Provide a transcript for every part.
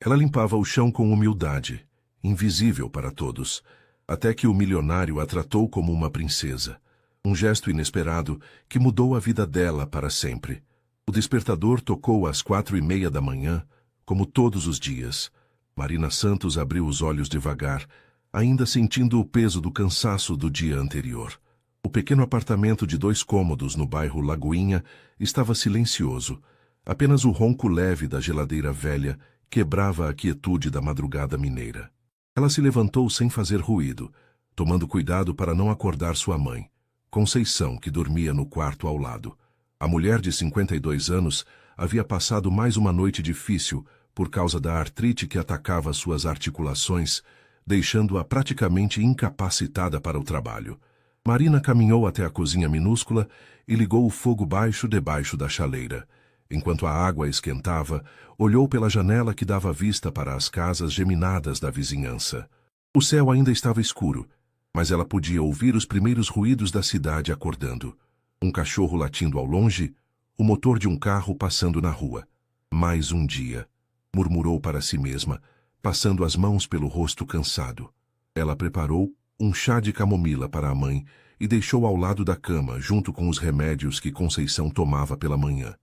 Ela limpava o chão com humildade, invisível para todos, até que o milionário a tratou como uma princesa. Um gesto inesperado que mudou a vida dela para sempre. O despertador tocou às 4:30 da manhã, como todos os dias. Marina Santos abriu os olhos devagar, ainda sentindo o peso do cansaço do dia anterior. O pequeno apartamento de 2 cômodos no bairro Lagoinha estava silencioso. Apenas o ronco leve da geladeira velha quebrava a quietude da madrugada mineira. Ela se levantou sem fazer ruído, tomando cuidado para não acordar sua mãe, Conceição, que dormia no quarto ao lado. A mulher de 52 anos havia passado mais uma noite difícil por causa da artrite que atacava suas articulações, deixando-a praticamente incapacitada para o trabalho. Marina caminhou até a cozinha minúscula e ligou o fogo baixo debaixo da chaleira. Enquanto a água esquentava, olhou pela janela que dava vista para as casas geminadas da vizinhança. O céu ainda estava escuro, mas ela podia ouvir os primeiros ruídos da cidade acordando. Um cachorro latindo ao longe, o motor de um carro passando na rua. Mais um dia, murmurou para si mesma, passando as mãos pelo rosto cansado. Ela preparou um chá de camomila para a mãe e deixou ao lado da cama, junto com os remédios que Conceição tomava pela manhã.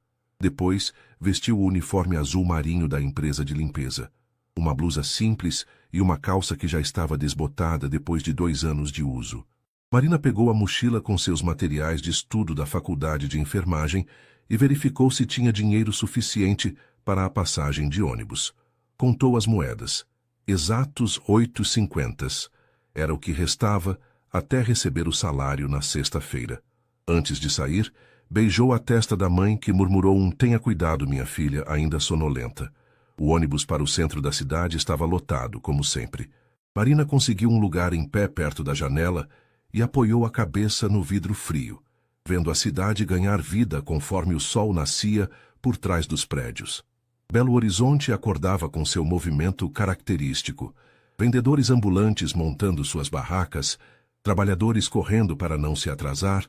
Depois, vestiu o uniforme azul marinho da empresa de limpeza. Uma blusa simples e uma calça que já estava desbotada depois de 2 anos de uso. Marina pegou a mochila com seus materiais de estudo da faculdade de enfermagem e verificou se tinha dinheiro suficiente para a passagem de ônibus. Contou as moedas. Exatos 8,50. Era o que restava até receber o salário na sexta-feira. Antes de sair, beijou a testa da mãe, que murmurou um "tenha cuidado, minha filha", ainda sonolenta. O ônibus para o centro da cidade estava lotado, como sempre. Marina conseguiu um lugar em pé perto da janela e apoiou a cabeça no vidro frio, vendo a cidade ganhar vida conforme o sol nascia por trás dos prédios. Belo Horizonte acordava com seu movimento característico. Vendedores ambulantes montando suas barracas, trabalhadores correndo para não se atrasar,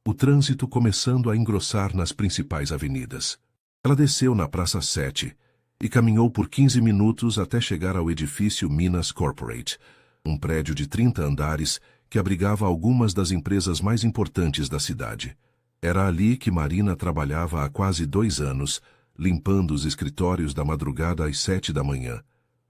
o trânsito começando a engrossar nas principais avenidas. Ela desceu na Praça 7 e caminhou por 15 minutos até chegar ao edifício Minas Corporate, um prédio de 30 andares que abrigava algumas das empresas mais importantes da cidade. Era ali que Marina trabalhava há quase 2 anos, limpando os escritórios da madrugada às 7 da manhã.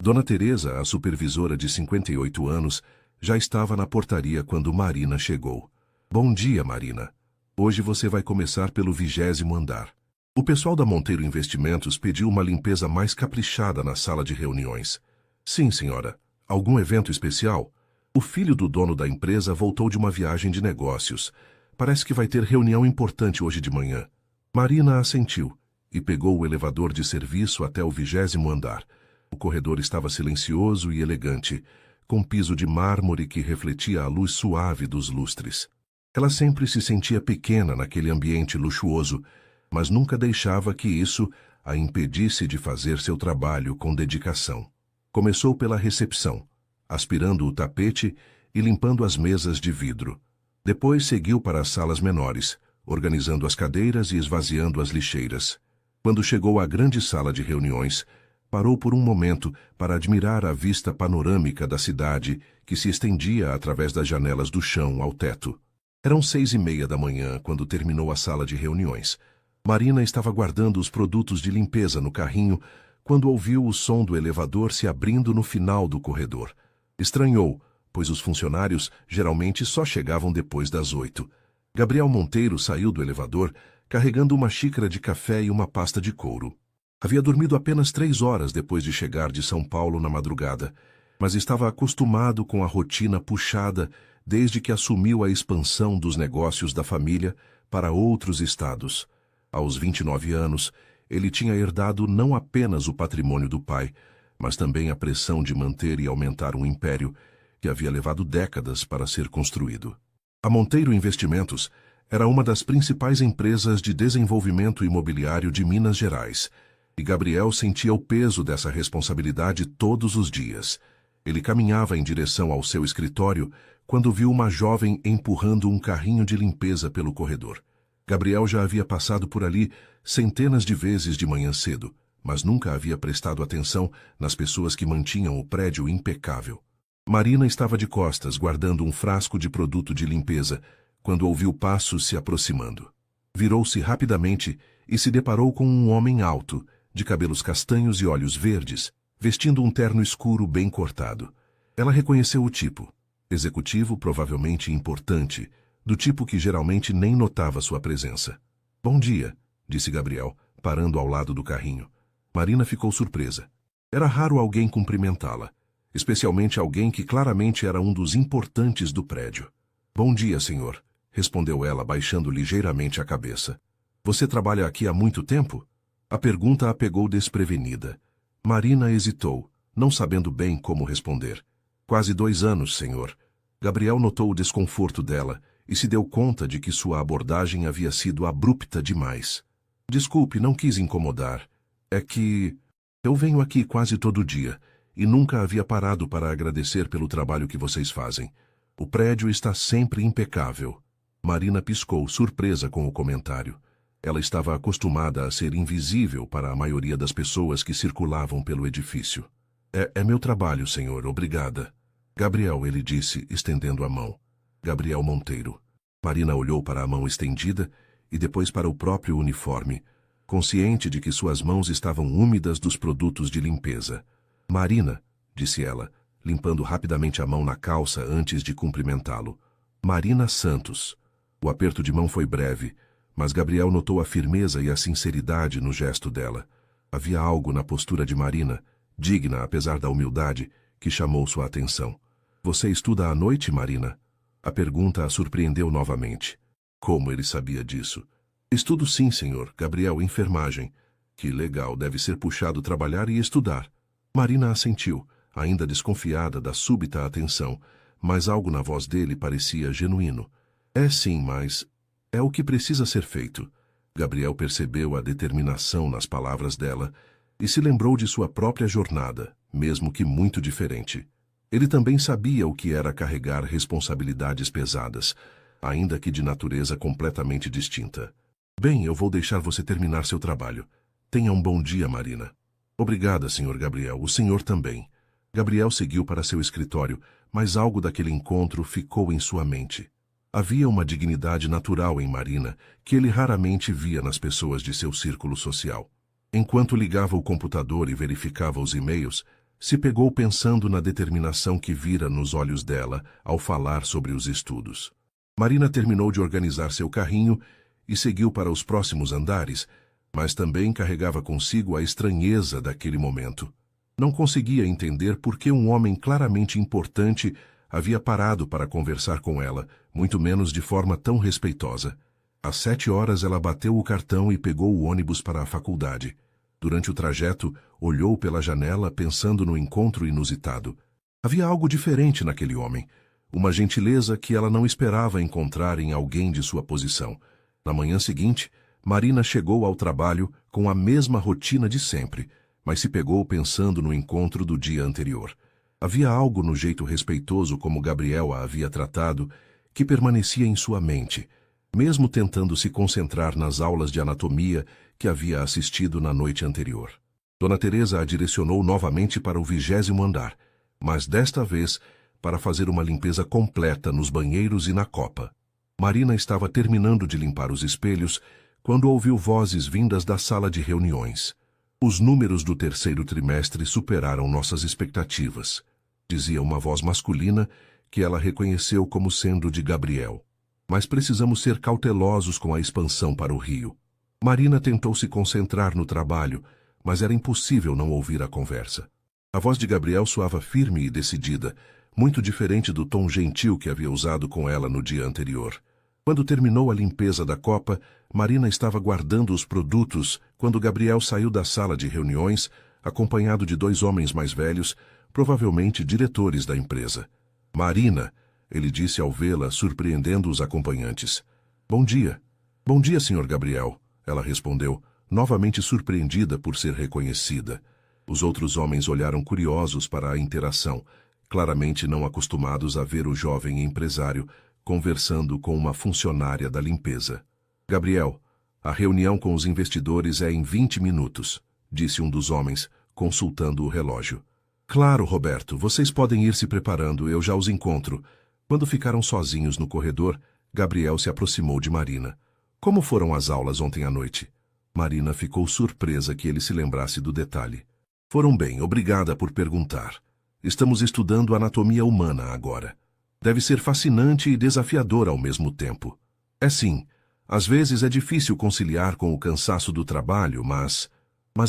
Dona Teresa, a supervisora de 58 anos, já estava na portaria quando Marina chegou. "Bom dia, Marina. Hoje você vai começar pelo 20º andar." O pessoal da Monteiro Investimentos pediu uma limpeza mais caprichada na sala de reuniões. "Sim, senhora. Algum evento especial?" O filho do dono da empresa voltou de uma viagem de negócios. "Parece que vai ter reunião importante hoje de manhã." Marina assentiu e pegou o elevador de serviço até o 20º andar. O corredor estava silencioso e elegante, com piso de mármore que refletia a luz suave dos lustres. Ela sempre se sentia pequena naquele ambiente luxuoso, mas nunca deixava que isso a impedisse de fazer seu trabalho com dedicação. Começou pela recepção, aspirando o tapete e limpando as mesas de vidro. Depois seguiu para as salas menores, organizando as cadeiras e esvaziando as lixeiras. Quando chegou à grande sala de reuniões, parou por um momento para admirar a vista panorâmica da cidade que se estendia através das janelas do chão ao teto. Eram 6:30 da manhã quando terminou a sala de reuniões. Marina estava guardando os produtos de limpeza no carrinho quando ouviu o som do elevador se abrindo no final do corredor. Estranhou, pois os funcionários geralmente só chegavam depois das 8. Gabriel Monteiro saiu do elevador carregando uma xícara de café e uma pasta de couro. Havia dormido apenas 3 horas depois de chegar de São Paulo na madrugada, mas estava acostumado com a rotina puxada desde que assumiu a expansão dos negócios da família para outros estados. Aos 29 anos, ele tinha herdado não apenas o patrimônio do pai, mas também a pressão de manter e aumentar um império que havia levado décadas para ser construído. A Monteiro Investimentos era uma das principais empresas de desenvolvimento imobiliário de Minas Gerais, e Gabriel sentia o peso dessa responsabilidade todos os dias. Ele caminhava em direção ao seu escritório quando viu uma jovem empurrando um carrinho de limpeza pelo corredor. Gabriel já havia passado por ali centenas de vezes de manhã cedo, mas nunca havia prestado atenção nas pessoas que mantinham o prédio impecável. Marina estava de costas, guardando um frasco de produto de limpeza, quando ouviu passos se aproximando. Virou-se rapidamente e se deparou com um homem alto, de cabelos castanhos e olhos verdes, vestindo um terno escuro bem cortado. Ela reconheceu o tipo. Executivo, provavelmente importante, do tipo que geralmente nem notava sua presença. "Bom dia", disse Gabriel, parando ao lado do carrinho. Marina ficou surpresa. Era raro alguém cumprimentá-la, especialmente alguém que claramente era um dos importantes do prédio. "Bom dia, senhor", respondeu ela, baixando ligeiramente a cabeça. "Você trabalha aqui há muito tempo?" A pergunta a pegou desprevenida. Marina hesitou, não sabendo bem como responder. "Quase 2 anos, senhor." Gabriel notou o desconforto dela e se deu conta de que sua abordagem havia sido abrupta demais. "Desculpe, não quis incomodar. É que eu venho aqui quase todo dia e nunca havia parado para agradecer pelo trabalho que vocês fazem. O prédio está sempre impecável." Marina piscou, surpresa com o comentário. Ela estava acostumada a ser invisível para a maioria das pessoas que circulavam pelo edifício. É meu trabalho, senhor, obrigada." "Gabriel", ele disse, estendendo a mão. "Gabriel Monteiro." Marina olhou para a mão estendida e depois para o próprio uniforme, consciente de que suas mãos estavam úmidas dos produtos de limpeza. "Marina", disse ela, limpando rapidamente a mão na calça antes de cumprimentá-lo. "Marina Santos." O aperto de mão foi breve, mas Gabriel notou a firmeza e a sinceridade no gesto dela. Havia algo na postura de Marina, digna apesar da humildade, que chamou sua atenção. "Você estuda à noite, Marina?" A pergunta a surpreendeu novamente. Como ele sabia disso? "Estudo sim, senhor. Gabriel, enfermagem." "Que legal, deve ser puxado trabalhar e estudar." Marina assentiu, ainda desconfiada da súbita atenção, mas algo na voz dele parecia genuíno. "É sim, mas é o que precisa ser feito." Gabriel percebeu a determinação nas palavras dela e se lembrou de sua própria jornada, mesmo que muito diferente. Ele também sabia o que era carregar responsabilidades pesadas, ainda que de natureza completamente distinta. "Bem, eu vou deixar você terminar seu trabalho. Tenha um bom dia, Marina." "Obrigada, senhor Gabriel. O senhor também." Gabriel seguiu para seu escritório, mas algo daquele encontro ficou em sua mente. Havia uma dignidade natural em Marina que ele raramente via nas pessoas de seu círculo social. Enquanto ligava o computador e verificava os e-mails, se pegou pensando na determinação que vira nos olhos dela ao falar sobre os estudos. Marina terminou de organizar seu carrinho e seguiu para os próximos andares, mas também carregava consigo a estranheza daquele momento. Não conseguia entender por que um homem claramente importante havia parado para conversar com ela, muito menos de forma tão respeitosa. Às 7 horas ela bateu o cartão e pegou o ônibus para a faculdade. Durante o trajeto, olhou pela janela pensando no encontro inusitado. Havia algo diferente naquele homem, uma gentileza que ela não esperava encontrar em alguém de sua posição. Na manhã seguinte, Marina chegou ao trabalho com a mesma rotina de sempre, mas se pegou pensando no encontro do dia anterior. Havia algo no jeito respeitoso como Gabriel a havia tratado que permanecia em sua mente, mesmo tentando se concentrar nas aulas de anatomia que havia assistido na noite anterior. Dona Teresa a direcionou novamente para o 20º andar, mas desta vez para fazer uma limpeza completa nos banheiros e na copa. Marina estava terminando de limpar os espelhos quando ouviu vozes vindas da sala de reuniões. "Os números do 3º trimestre superaram nossas expectativas", dizia uma voz masculina que ela reconheceu como sendo de Gabriel. "Mas precisamos ser cautelosos com a expansão para o Rio." Marina tentou se concentrar no trabalho, mas era impossível não ouvir a conversa. A voz de Gabriel soava firme e decidida, muito diferente do tom gentil que havia usado com ela no dia anterior. Quando terminou a limpeza da copa, Marina estava guardando os produtos quando Gabriel saiu da sala de reuniões, acompanhado de 2 homens mais velhos, provavelmente diretores da empresa. "Marina", ele disse ao vê-la, surpreendendo os acompanhantes. "Bom dia." "Bom dia, senhor Gabriel", ela respondeu, novamente surpreendida por ser reconhecida. Os outros homens olharam curiosos para a interação, claramente não acostumados a ver o jovem empresário conversando com uma funcionária da limpeza. "Gabriel, a reunião com os investidores é em 20 minutos", disse um dos homens, consultando o relógio. Claro, Roberto, vocês podem ir se preparando, eu já os encontro. Quando ficaram sozinhos no corredor, Gabriel se aproximou de Marina. Como foram as aulas ontem à noite? Marina ficou surpresa que ele se lembrasse do detalhe. Foram bem, obrigada por perguntar. Estamos estudando anatomia humana agora. Deve ser fascinante e desafiador ao mesmo tempo. É sim, às vezes é difícil conciliar com o cansaço do trabalho, mas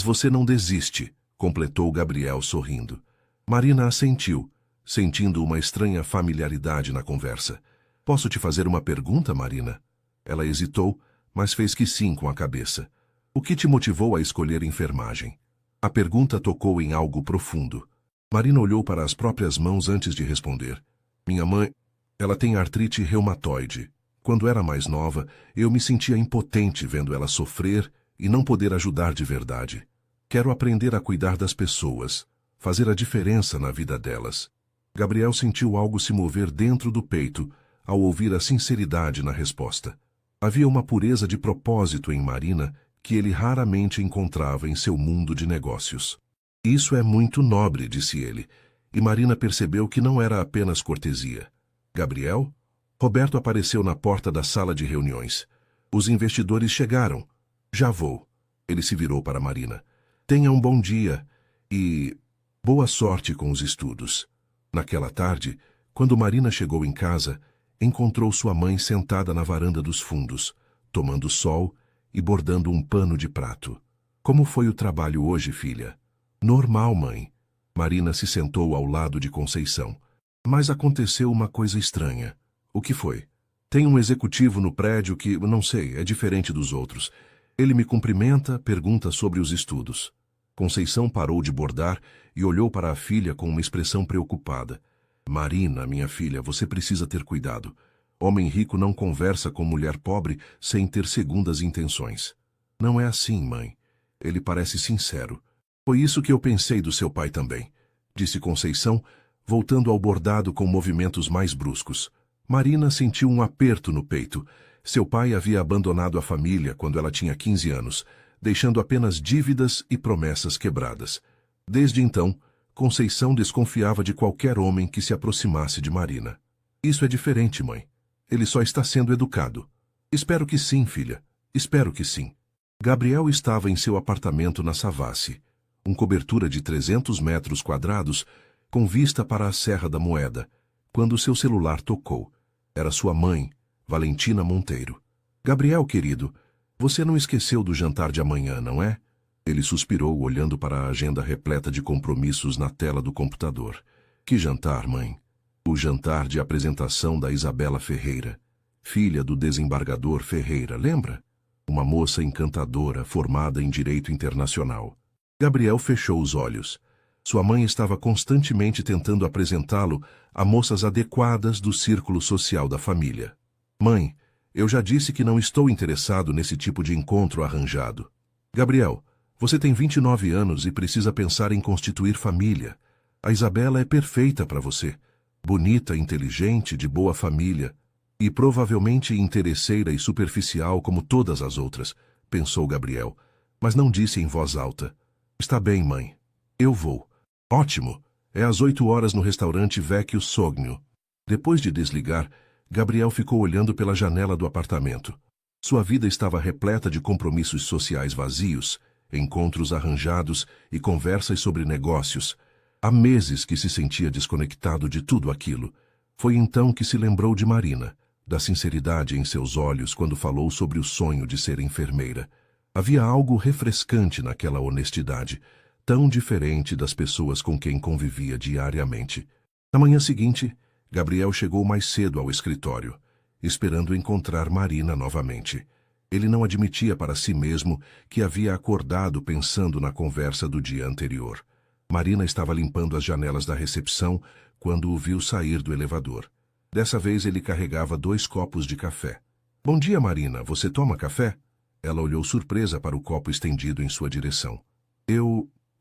você não desiste, completou Gabriel sorrindo. Marina assentiu, sentindo uma estranha familiaridade na conversa. Posso te fazer uma pergunta, Marina? Ela hesitou, mas fez que sim com a cabeça. O que te motivou a escolher enfermagem? A pergunta tocou em algo profundo. Marina olhou para as próprias mãos antes de responder. Minha mãe, ela tem artrite reumatoide. Quando era mais nova, eu me sentia impotente vendo ela sofrer e não poder ajudar de verdade. Quero aprender a cuidar das pessoas, fazer a diferença na vida delas. Gabriel sentiu algo se mover dentro do peito ao ouvir a sinceridade na resposta. Havia uma pureza de propósito em Marina que ele raramente encontrava em seu mundo de negócios. Isso é muito nobre, disse ele, e Marina percebeu que não era apenas cortesia. Gabriel? Roberto apareceu na porta da sala de reuniões. Os investidores chegaram. Já vou. Ele se virou para Marina. Tenha um bom dia e boa sorte com os estudos. Naquela tarde, quando Marina chegou em casa, encontrou sua mãe sentada na varanda dos fundos, tomando sol e bordando um pano de prato. Como foi o trabalho hoje, filha? Normal, mãe. Marina se sentou ao lado de Conceição. Mas aconteceu uma coisa estranha. O que foi? Tem um executivo no prédio que, não sei, é diferente dos outros. Ele me cumprimenta, pergunta sobre os estudos. Conceição parou de bordar e olhou para a filha com uma expressão preocupada. Marina, minha filha, você precisa ter cuidado. Homem rico não conversa com mulher pobre sem ter segundas intenções. Não é assim, mãe. Ele parece sincero. Foi isso que eu pensei do seu pai também, disse Conceição, voltando ao bordado com movimentos mais bruscos. Marina sentiu um aperto no peito. Seu pai havia abandonado a família quando ela tinha 15 anos, deixando apenas dívidas e promessas quebradas. Desde então, Conceição desconfiava de qualquer homem que se aproximasse de Marina. Isso é diferente, mãe. Ele só está sendo educado. Espero que sim, filha. Espero que sim. Gabriel estava em seu apartamento na Savassi, cobertura de 300 metros quadrados, com vista para a Serra da Moeda, quando seu celular tocou. Era sua mãe, Valentina Monteiro. Gabriel, querido, você não esqueceu do jantar de amanhã, não é? Ele suspirou, olhando para a agenda repleta de compromissos na tela do computador. Que jantar, mãe? O jantar de apresentação da Isabela Ferreira, filha do desembargador Ferreira, lembra? Uma moça encantadora, formada em Direito Internacional. Gabriel fechou os olhos. Sua mãe estava constantemente tentando apresentá-lo a moças adequadas do círculo social da família. Mãe, eu já disse que não estou interessado nesse tipo de encontro arranjado. Gabriel, você tem 29 anos e precisa pensar em constituir família. A Isabela é perfeita para você. Bonita, inteligente, de boa família. E provavelmente interesseira e superficial como todas as outras, pensou Gabriel, mas não disse em voz alta. Está bem, mãe. Eu vou. Ótimo. É às 8 horas no restaurante Vecchio Sogno. Depois de desligar, Gabriel ficou olhando pela janela do apartamento. Sua vida estava repleta de compromissos sociais vazios, encontros arranjados e conversas sobre negócios. Há meses que se sentia desconectado de tudo aquilo. Foi então que se lembrou de Marina, da sinceridade em seus olhos quando falou sobre o sonho de ser enfermeira. Havia algo refrescante naquela honestidade, tão diferente das pessoas com quem convivia diariamente. Na manhã seguinte, Gabriel chegou mais cedo ao escritório, esperando encontrar Marina novamente. Ele não admitia para si mesmo que havia acordado pensando na conversa do dia anterior. Marina estava limpando as janelas da recepção quando o viu sair do elevador. Dessa vez ele carregava 2 copos de café. Bom dia, Marina. Você toma café? Ela olhou surpresa para o copo estendido em sua direção.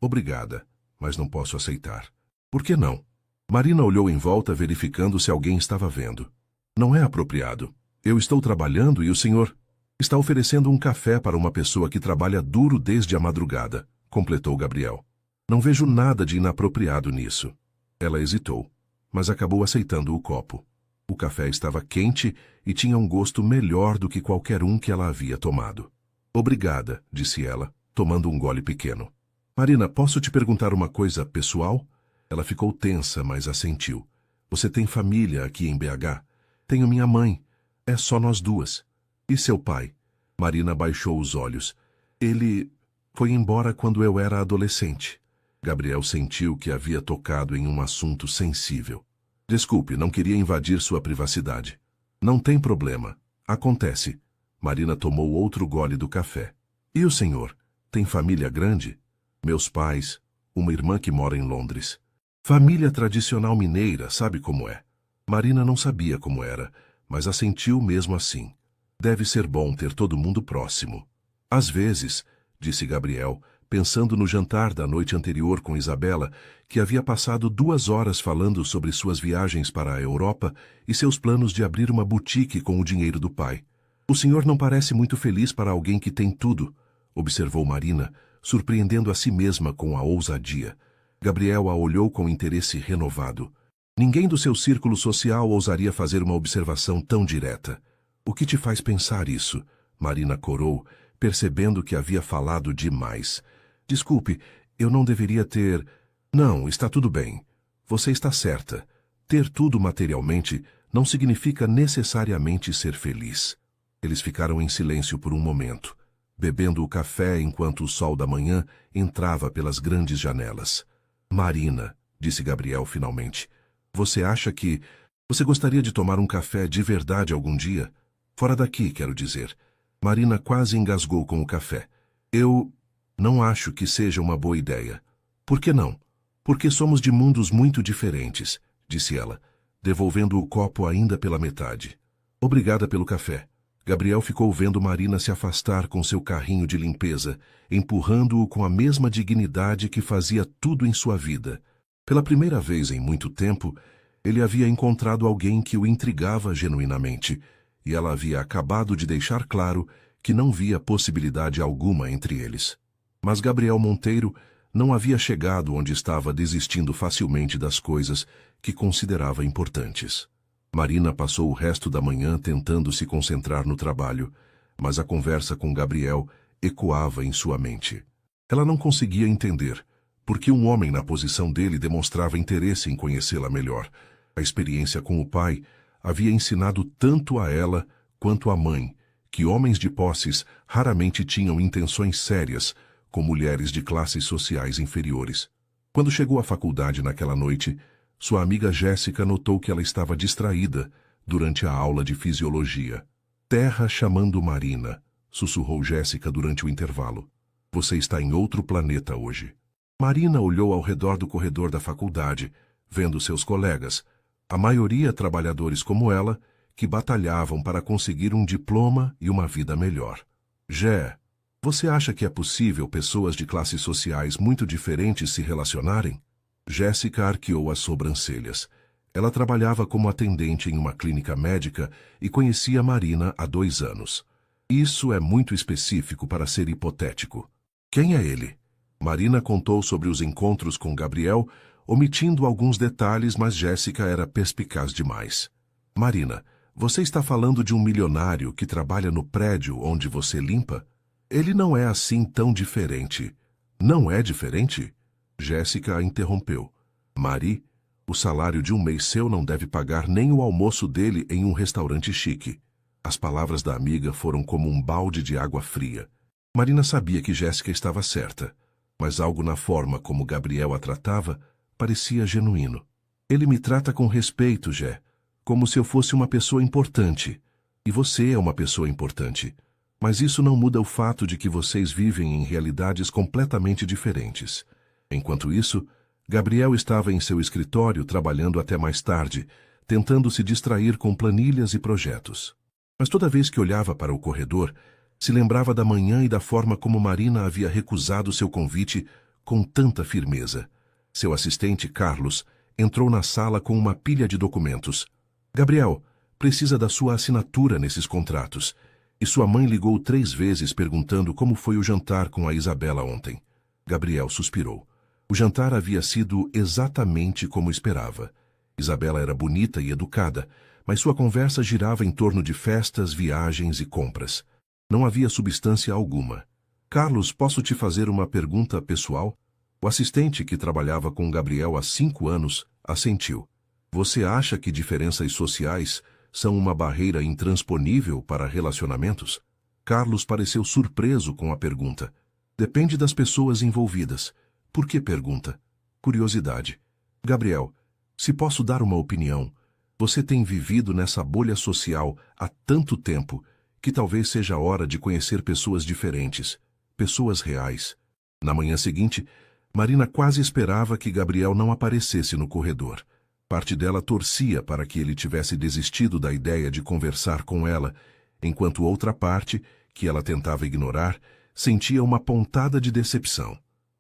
Obrigada, mas não posso aceitar. Por que não? Marina olhou em volta verificando se alguém estava vendo. Não é apropriado. Eu estou trabalhando e o senhor está oferecendo um café para uma pessoa que trabalha duro desde a madrugada. completou Gabriel. Não vejo nada de inapropriado nisso. Ela hesitou, mas acabou aceitando o copo. O café estava quente e tinha um gosto melhor do que qualquer um que ela havia tomado. Obrigada, disse ela, tomando um gole pequeno. Marina, posso te perguntar uma coisa pessoal? Ela ficou tensa, mas assentiu. Você tem família aqui em BH? Tenho minha mãe. É só nós duas. E seu pai? Marina baixou os olhos. Ele foi embora quando eu era adolescente. Gabriel sentiu que havia tocado em um assunto sensível. Desculpe, não queria invadir sua privacidade. Não tem problema. Acontece. Marina tomou outro gole do café. E o senhor? Tem família grande? Meus pais, uma irmã que mora em Londres. Família tradicional mineira, sabe como é? Marina não sabia como era, mas assentiu mesmo assim. Deve ser bom ter todo mundo próximo. Às vezes, disse Gabriel, pensando no jantar da noite anterior com Isabela, que havia passado 2 horas falando sobre suas viagens para a Europa e seus planos de abrir uma boutique com o dinheiro do pai. O senhor não parece muito feliz para alguém que tem tudo, observou Marina, surpreendendo a si mesma com a ousadia. Gabriel a olhou com interesse renovado. Ninguém do seu círculo social ousaria fazer uma observação tão direta. O que te faz pensar isso? Marina corou, percebendo que havia falado demais. Desculpe, eu não deveria ter... Não, está tudo bem. Você está certa. Ter tudo materialmente não significa necessariamente ser feliz. Eles ficaram em silêncio por um momento, bebendo o café enquanto o sol da manhã entrava pelas grandes janelas. Marina, disse Gabriel finalmente, você acha que... Você gostaria de tomar um café de verdade algum dia? Fora daqui, quero dizer. Marina quase engasgou com o café. Eu não acho que seja uma boa ideia. Por que não? Porque somos de mundos muito diferentes, disse ela, devolvendo o copo ainda pela metade. Obrigada pelo café. Gabriel ficou vendo Marina se afastar com seu carrinho de limpeza, empurrando-o com a mesma dignidade que fazia tudo em sua vida. Pela primeira vez em muito tempo, ele havia encontrado alguém que o intrigava genuinamente, e ela havia acabado de deixar claro que não via possibilidade alguma entre eles. Mas Gabriel Monteiro não havia chegado onde estava desistindo facilmente das coisas que considerava importantes. Marina passou o resto da manhã tentando se concentrar no trabalho, mas a conversa com Gabriel ecoava em sua mente. Ela não conseguia entender por que um homem na posição dele demonstrava interesse em conhecê-la melhor. A experiência com o pai havia ensinado tanto a ela quanto à mãe que homens de posses raramente tinham intenções sérias com mulheres de classes sociais inferiores. Quando chegou à faculdade naquela noite, sua amiga Jéssica notou que ela estava distraída durante a aula de fisiologia. Terra chamando Marina, sussurrou Jéssica durante o intervalo. Você está em outro planeta hoje. Marina olhou ao redor do corredor da faculdade, vendo seus colegas, a maioria trabalhadores como ela, que batalhavam para conseguir um diploma e uma vida melhor. Jé, você acha que é possível pessoas de classes sociais muito diferentes se relacionarem? Jéssica arqueou as sobrancelhas. Ela trabalhava como atendente em uma clínica médica e conhecia Marina há 2 anos. Isso é muito específico para ser hipotético. Quem é ele? Marina contou sobre os encontros com Gabriel, omitindo alguns detalhes, mas Jéssica era perspicaz demais. Marina, você está falando de um milionário que trabalha no prédio onde você limpa? Ele não é assim tão diferente. Não é diferente? Jéssica a interrompeu. Mari, o salário de um mês seu não deve pagar nem o almoço dele em um restaurante chique. As palavras da amiga foram como um balde de água fria. Marina sabia que Jéssica estava certa, mas algo na forma como Gabriel a tratava parecia genuíno. Ele me trata com respeito, Jé, como se eu fosse uma pessoa importante. E você é uma pessoa importante. Mas isso não muda o fato de que vocês vivem em realidades completamente diferentes. Enquanto isso, Gabriel estava em seu escritório trabalhando até mais tarde, tentando se distrair com planilhas e projetos. Mas toda vez que olhava para o corredor, se lembrava da manhã e da forma como Marina havia recusado seu convite com tanta firmeza. Seu assistente, Carlos, entrou na sala com uma pilha de documentos. Gabriel, precisa da sua assinatura nesses contratos. E sua mãe ligou 3 vezes perguntando como foi o jantar com a Isabela ontem. Gabriel suspirou. O jantar havia sido exatamente como esperava. Isabela era bonita e educada, mas sua conversa girava em torno de festas, viagens e compras. Não havia substância alguma. Carlos, posso te fazer uma pergunta pessoal? O assistente que trabalhava com Gabriel há 5 anos assentiu. Você acha que diferenças sociais são uma barreira intransponível para relacionamentos? Carlos pareceu surpreso com a pergunta. Depende das pessoas envolvidas. Por que pergunta? Curiosidade. Gabriel, se posso dar uma opinião, você tem vivido nessa bolha social há tanto tempo que talvez seja a hora de conhecer pessoas diferentes, pessoas reais. Na manhã seguinte, Marina quase esperava que Gabriel não aparecesse no corredor. Parte dela torcia para que ele tivesse desistido da ideia de conversar com ela, enquanto outra parte, que ela tentava ignorar, sentia uma pontada de decepção.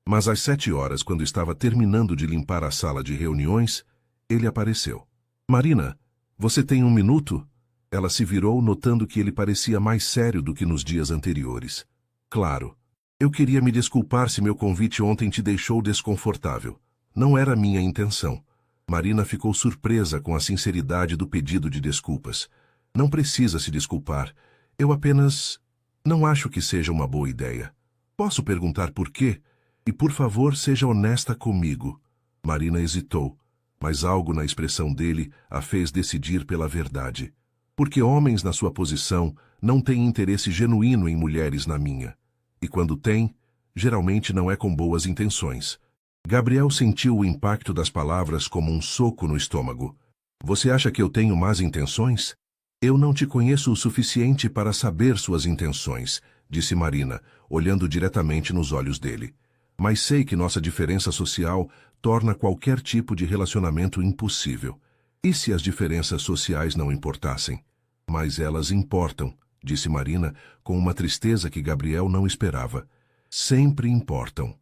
Mas às 7 horas, quando estava terminando de limpar a sala de reuniões, ele apareceu. Marina, você tem 1 minuto? Ela se virou, notando que ele parecia mais sério do que nos dias anteriores. Claro. Eu queria me desculpar se meu convite ontem te deixou desconfortável. Não era minha intenção. Marina ficou surpresa com a sinceridade do pedido de desculpas. Não precisa se desculpar. Eu apenas não acho que seja uma boa ideia. Posso perguntar por quê? E por favor, seja honesta comigo. Marina hesitou, mas algo na expressão dele a fez decidir pela verdade. Porque homens na sua posição não têm interesse genuíno em mulheres na minha. E quando tem, geralmente não é com boas intenções. Gabriel sentiu o impacto das palavras como um soco no estômago. Você acha que eu tenho más intenções? Eu não te conheço o suficiente para saber suas intenções, disse Marina, olhando diretamente nos olhos dele. Mas sei que nossa diferença social torna qualquer tipo de relacionamento impossível. E se as diferenças sociais não importassem? Mas elas importam, disse Marina, com uma tristeza que Gabriel não esperava. Sempre importam.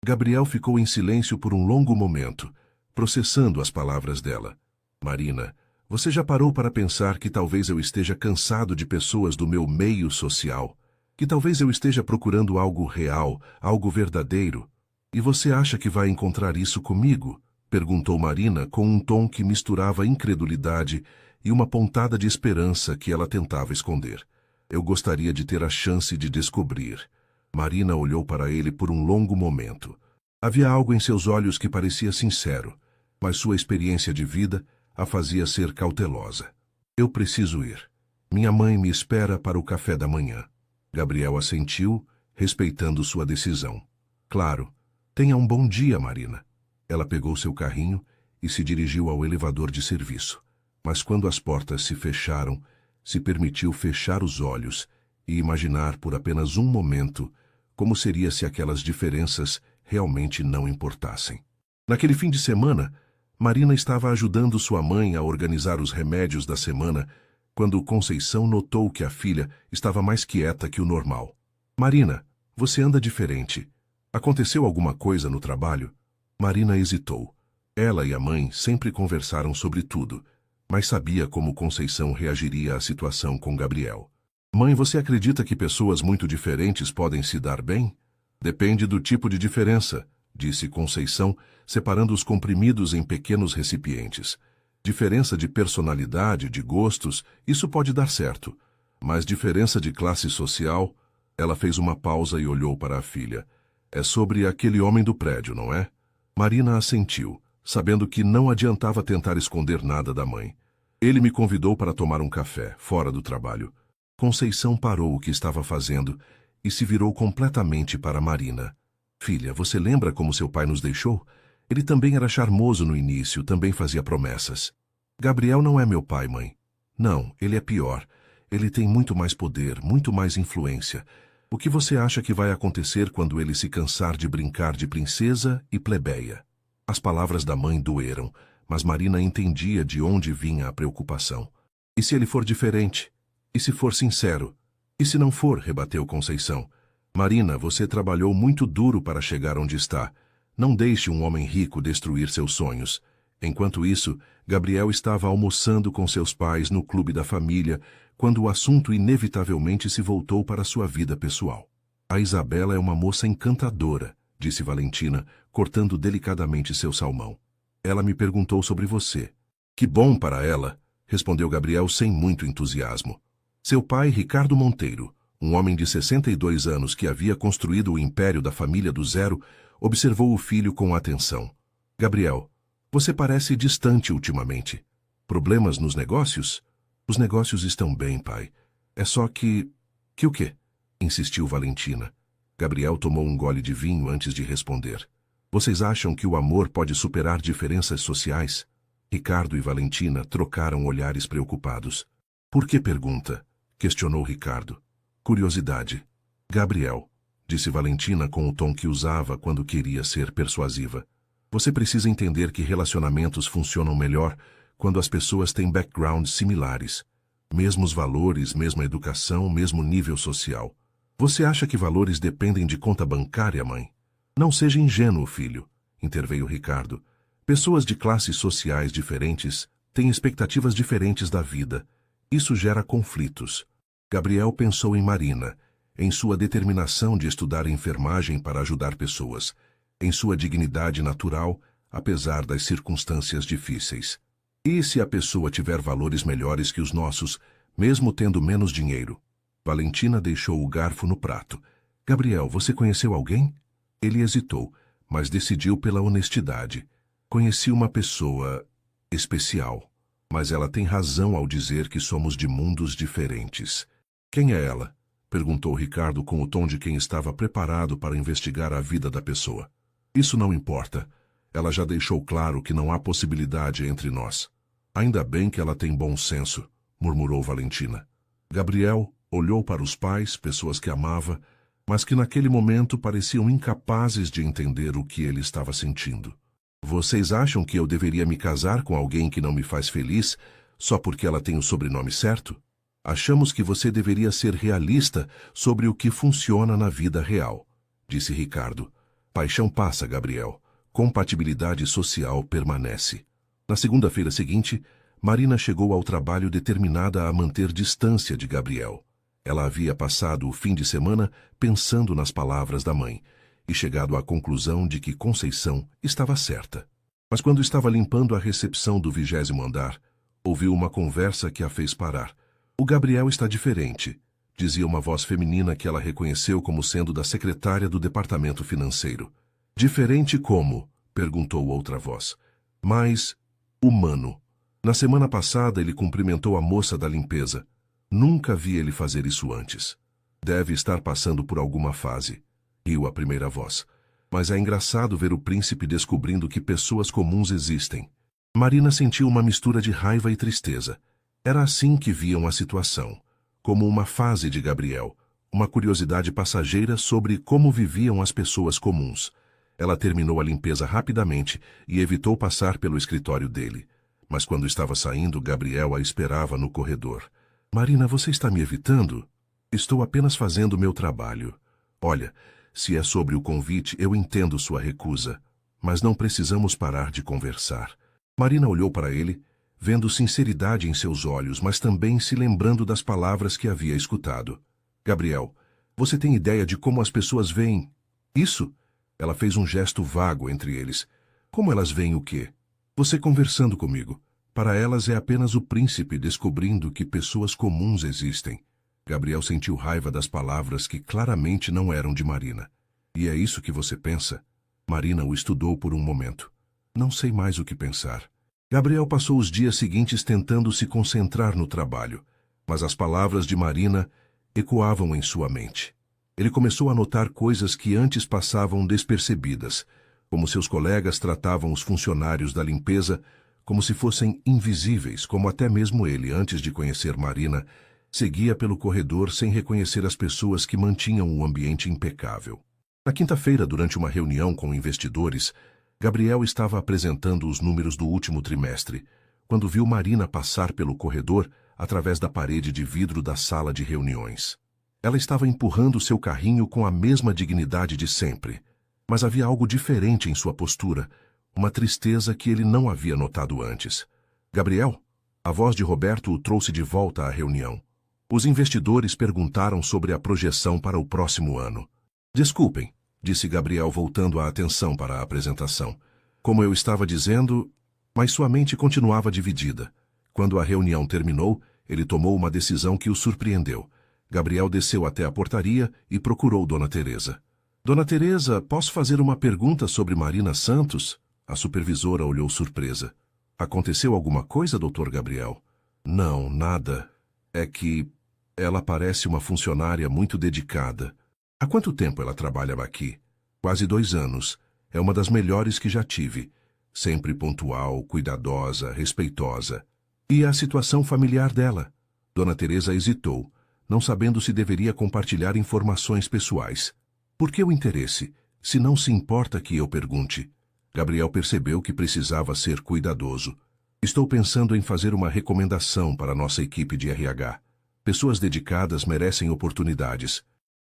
Gabriel ficou em silêncio por um longo momento, processando as palavras dela. Marina, você já parou para pensar que talvez eu esteja cansado de pessoas do meu meio social? Que talvez eu esteja procurando algo real, algo verdadeiro? E você acha que vai encontrar isso comigo? Perguntou Marina com um tom que misturava incredulidade e uma pontada de esperança que ela tentava esconder. Eu gostaria de ter a chance de descobrir. Marina olhou para ele por um longo momento. Havia algo em seus olhos que parecia sincero, mas sua experiência de vida a fazia ser cautelosa. Eu preciso ir. Minha mãe me espera para o café da manhã. Gabriel assentiu, respeitando sua decisão. Claro. Tenha um bom dia, Marina. Ela pegou seu carrinho e se dirigiu ao elevador de serviço. Mas quando as portas se fecharam, se permitiu fechar os olhos e imaginar por apenas um momento como seria se aquelas diferenças realmente não importassem. Naquele fim de semana, Marina estava ajudando sua mãe a organizar os remédios da semana quando Conceição notou que a filha estava mais quieta que o normal. Marina, você anda diferente. Aconteceu alguma coisa no trabalho? Marina hesitou. Ela e a mãe sempre conversaram sobre tudo, mas sabia como Conceição reagiria à situação com Gabriel. Mãe, você acredita que pessoas muito diferentes podem se dar bem? Depende do tipo de diferença, disse Conceição, separando os comprimidos em pequenos recipientes. Diferença de personalidade, de gostos, isso pode dar certo. Mas diferença de classe social? Ela fez uma pausa e olhou para a filha. É sobre aquele homem do prédio, não é? Marina assentiu, sabendo que não adiantava tentar esconder nada da mãe. Ele me convidou para tomar um café, fora do trabalho. Conceição parou o que estava fazendo e se virou completamente para Marina. Filha, você lembra como seu pai nos deixou? Ele também era charmoso no início, também fazia promessas. Gabriel não é meu pai, mãe. Não, ele é pior. Ele tem muito mais poder, muito mais influência. O que você acha que vai acontecer quando ele se cansar de brincar de princesa e plebeia? As palavras da mãe doeram, mas Marina entendia de onde vinha a preocupação. E se ele for diferente? E se for sincero? E se não for? Rebateu Conceição. Marina, você trabalhou muito duro para chegar onde está. Não deixe um homem rico destruir seus sonhos. Enquanto isso, Gabriel estava almoçando com seus pais no clube da família, quando o assunto inevitavelmente se voltou para sua vida pessoal. A Isabela é uma moça encantadora, disse Valentina, cortando delicadamente seu salmão. Ela me perguntou sobre você. Que bom para ela, respondeu Gabriel sem muito entusiasmo. Seu pai, Ricardo Monteiro, um homem de 62 anos que havia construído o império da família do zero, observou o filho com atenção. Gabriel, você parece distante ultimamente. Problemas nos negócios? Os negócios estão bem, pai. É só que... Que o quê? Insistiu Valentina. Gabriel tomou um gole de vinho antes de responder. Vocês acham que o amor pode superar diferenças sociais? Ricardo e Valentina trocaram olhares preocupados. Por que pergunta? Questionou Ricardo. Curiosidade. Gabriel, disse Valentina com o tom que usava quando queria ser persuasiva. Você precisa entender que relacionamentos funcionam melhor quando as pessoas têm backgrounds similares. Mesmos valores, mesma educação, mesmo nível social. Você acha que valores dependem de conta bancária, mãe? Não seja ingênuo, filho, interveio Ricardo. Pessoas de classes sociais diferentes têm expectativas diferentes da vida. Isso gera conflitos. Gabriel pensou em Marina, em sua determinação de estudar enfermagem para ajudar pessoas, em sua dignidade natural, apesar das circunstâncias difíceis. E se a pessoa tiver valores melhores que os nossos, mesmo tendo menos dinheiro? Valentina deixou o garfo no prato. Gabriel, você conheceu alguém? Ele hesitou, mas decidiu pela honestidade. Conheci uma pessoa especial, mas ela tem razão ao dizer que somos de mundos diferentes. Quem é ela? Perguntou Ricardo com o tom de quem estava preparado para investigar a vida da pessoa. Isso não importa. Ela já deixou claro que não há possibilidade entre nós. Ainda bem que ela tem bom senso, murmurou Valentina. Gabriel olhou para os pais, pessoas que amava, mas que naquele momento pareciam incapazes de entender o que ele estava sentindo. Vocês acham que eu deveria me casar com alguém que não me faz feliz só porque ela tem o sobrenome certo? Achamos que você deveria ser realista sobre o que funciona na vida real, disse Ricardo. Paixão passa, Gabriel. Compatibilidade social permanece. Na segunda-feira seguinte, Marina chegou ao trabalho determinada a manter distância de Gabriel. Ela havia passado o fim de semana pensando nas palavras da mãe e chegado à conclusão de que Conceição estava certa. Mas quando estava limpando a recepção do 20º andar, ouviu uma conversa que a fez parar. O Gabriel está diferente, dizia uma voz feminina que ela reconheceu como sendo da secretária do departamento financeiro. Diferente como? Perguntou outra voz. Mais humano. Na semana passada ele cumprimentou a moça da limpeza. Nunca vi ele fazer isso antes. Deve estar passando por alguma fase. Riu a primeira voz. Mas é engraçado ver o príncipe descobrindo que pessoas comuns existem. Marina sentiu uma mistura de raiva e tristeza. Era assim que viam a situação, como uma fase de Gabriel, uma curiosidade passageira sobre como viviam as pessoas comuns. Ela terminou a limpeza rapidamente e evitou passar pelo escritório dele. Mas quando estava saindo, Gabriel a esperava no corredor. Marina, você está me evitando? Estou apenas fazendo meu trabalho. Olha, se é sobre o convite, eu entendo sua recusa, mas não precisamos parar de conversar. Marina olhou para ele, vendo sinceridade em seus olhos, mas também se lembrando das palavras que havia escutado. Gabriel, você tem ideia de como as pessoas veem isso? Ela fez um gesto vago entre eles. Como elas veem o quê? Você conversando comigo. Para elas é apenas o príncipe descobrindo que pessoas comuns existem. Gabriel sentiu raiva das palavras que claramente não eram de Marina. E é isso que você pensa? Marina o estudou por um momento. Não sei mais o que pensar. Gabriel passou os dias seguintes tentando se concentrar no trabalho, mas as palavras de Marina ecoavam em sua mente. Ele começou a notar coisas que antes passavam despercebidas, como seus colegas tratavam os funcionários da limpeza como se fossem invisíveis, como até mesmo ele, antes de conhecer Marina, seguia pelo corredor sem reconhecer as pessoas que mantinham o ambiente impecável. Na quinta-feira, durante uma reunião com investidores, Gabriel estava apresentando os números do último trimestre, quando viu Marina passar pelo corredor através da parede de vidro da sala de reuniões. Ela estava empurrando seu carrinho com a mesma dignidade de sempre, mas havia algo diferente em sua postura, uma tristeza que ele não havia notado antes. Gabriel? A voz de Roberto o trouxe de volta à reunião. Os investidores perguntaram sobre a projeção para o próximo ano. Desculpem, disse Gabriel voltando a atenção para a apresentação. Como eu estava dizendo, mas sua mente continuava dividida. Quando a reunião terminou, ele tomou uma decisão que o surpreendeu. Gabriel desceu até a portaria e procurou Dona Teresa. Dona Teresa, posso fazer uma pergunta sobre Marina Santos? A supervisora olhou surpresa. Aconteceu alguma coisa, Dr. Gabriel? Não, nada. É que ela parece uma funcionária muito dedicada. Há quanto tempo ela trabalha aqui? Quase 2 anos. É uma das melhores que já tive. Sempre pontual, cuidadosa, respeitosa. E a situação familiar dela? Dona Teresa hesitou, não sabendo se deveria compartilhar informações pessoais. Por que o interesse, se não se importa que eu pergunte? Gabriel percebeu que precisava ser cuidadoso. Estou pensando em fazer uma recomendação para nossa equipe de RH. Pessoas dedicadas merecem oportunidades.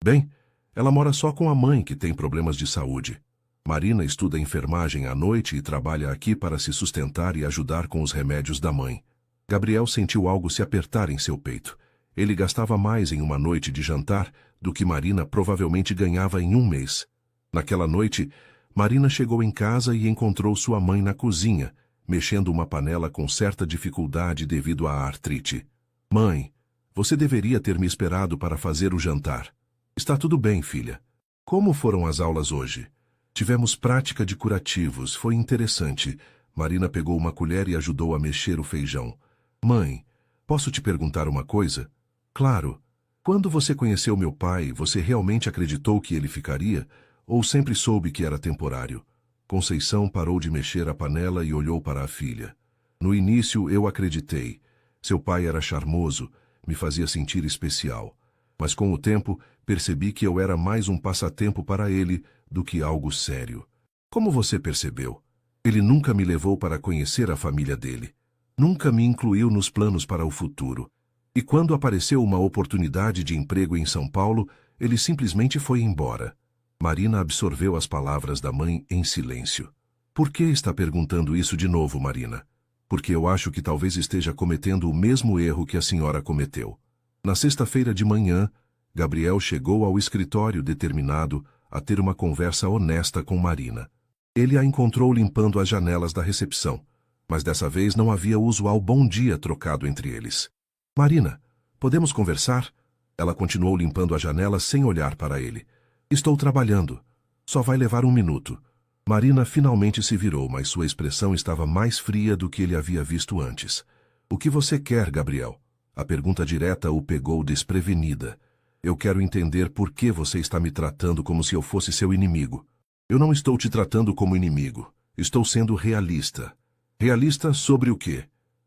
Bem, ela mora só com a mãe que tem problemas de saúde. Marina estuda enfermagem à noite e trabalha aqui para se sustentar e ajudar com os remédios da mãe. Gabriel sentiu algo se apertar em seu peito. Ele gastava mais em uma noite de jantar do que Marina provavelmente ganhava em um mês. Naquela noite, Marina chegou em casa e encontrou sua mãe na cozinha, mexendo uma panela com certa dificuldade devido à artrite. Mãe, você deveria ter me esperado para fazer o jantar. Está tudo bem, filha. Como foram as aulas hoje? Tivemos prática de curativos, foi interessante. Marina pegou uma colher e ajudou a mexer o feijão. Mãe, posso te perguntar uma coisa? Claro. Quando você conheceu meu pai, você realmente acreditou que ele ficaria? Ou sempre soube que era temporário? Conceição parou de mexer a panela e olhou para a filha. No início eu acreditei. Seu pai era charmoso, me fazia sentir especial. Mas com o tempo, percebi que eu era mais um passatempo para ele do que algo sério. Como você percebeu? Ele nunca me levou para conhecer a família dele. Nunca me incluiu nos planos para o futuro. E quando apareceu uma oportunidade de emprego em São Paulo, ele simplesmente foi embora. Marina absorveu as palavras da mãe em silêncio. Por que está perguntando isso de novo, Marina? Porque eu acho que talvez esteja cometendo o mesmo erro que a senhora cometeu. Na sexta-feira de manhã, Gabriel chegou ao escritório determinado a ter uma conversa honesta com Marina. Ele a encontrou limpando as janelas da recepção, mas dessa vez não havia o usual bom dia trocado entre eles. Marina, podemos conversar? Ela continuou limpando a janela sem olhar para ele. Estou trabalhando. Só vai levar 1 minuto. Marina finalmente se virou, mas sua expressão estava mais fria do que ele havia visto antes. O que você quer, Gabriel? A pergunta direta o pegou desprevenida. Eu quero entender por que você está me tratando como se eu fosse seu inimigo. Eu não estou te tratando como inimigo. Estou sendo realista. Realista sobre o quê?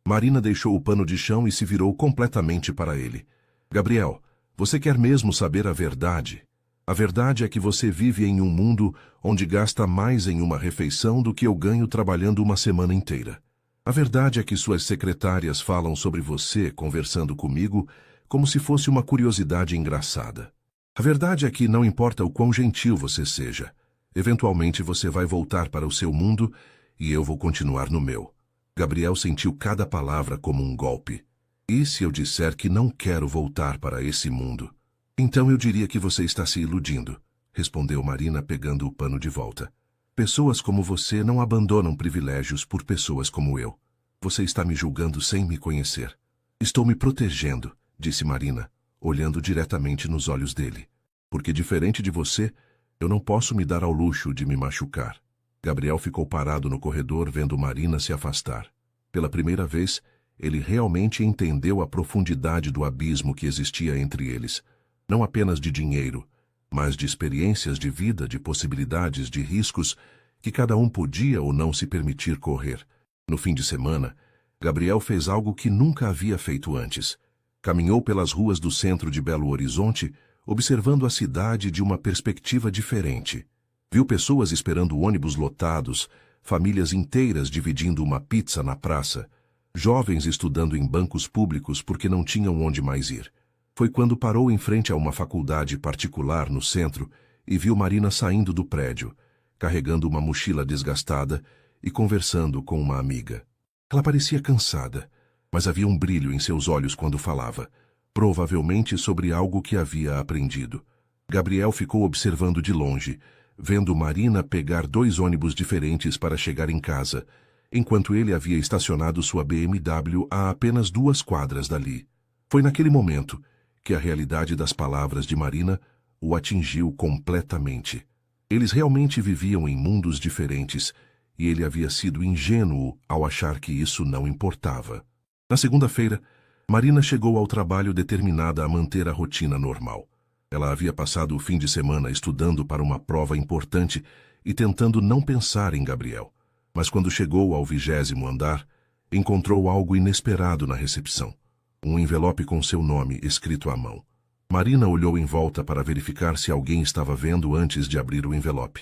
Marina deixou o pano de chão e se virou completamente para ele. Gabriel, você quer mesmo saber a verdade? A verdade é que você vive em um mundo onde gasta mais em uma refeição do que eu ganho trabalhando uma semana inteira. A verdade é que suas secretárias falam sobre você conversando comigo como se fosse uma curiosidade engraçada. A verdade é que não importa o quão gentil você seja, eventualmente você vai voltar para o seu mundo e eu vou continuar no meu. Gabriel sentiu cada palavra como um golpe. E se eu disser que não quero voltar para esse mundo? Então eu diria que você está se iludindo, respondeu Marina pegando o pano de volta. Pessoas como você não abandonam privilégios por pessoas como eu. Você está me julgando sem me conhecer. Estou me protegendo, disse Marina, olhando diretamente nos olhos dele. Porque diferente de você, eu não posso me dar ao luxo de me machucar. Gabriel ficou parado no corredor vendo Marina se afastar. Pela primeira vez, ele realmente entendeu a profundidade do abismo que existia entre eles. Não apenas de dinheiro, mas de experiências de vida, de possibilidades, de riscos que cada um podia ou não se permitir correr. No fim de semana, Gabriel fez algo que nunca havia feito antes. Caminhou pelas ruas do centro de Belo Horizonte, observando a cidade de uma perspectiva diferente. Viu pessoas esperando ônibus lotados, famílias inteiras dividindo uma pizza na praça, jovens estudando em bancos públicos porque não tinham onde mais ir. Foi quando parou em frente a uma faculdade particular no centro e viu Marina saindo do prédio, carregando uma mochila desgastada e conversando com uma amiga. Ela parecia cansada, mas havia um brilho em seus olhos quando falava, provavelmente sobre algo que havia aprendido. Gabriel ficou observando de longe, vendo Marina pegar 2 ônibus diferentes para chegar em casa, enquanto ele havia estacionado sua BMW a apenas 2 quadras dali. Foi naquele momento que a realidade das palavras de Marina o atingiu completamente. Eles realmente viviam em mundos diferentes e ele havia sido ingênuo ao achar que isso não importava. Na segunda-feira, Marina chegou ao trabalho determinada a manter a rotina normal. Ela havia passado o fim de semana estudando para uma prova importante e tentando não pensar em Gabriel. Mas quando chegou ao 20º andar, encontrou algo inesperado na recepção. Um envelope com seu nome escrito à mão. Marina olhou em volta para verificar se alguém estava vendo antes de abrir o envelope.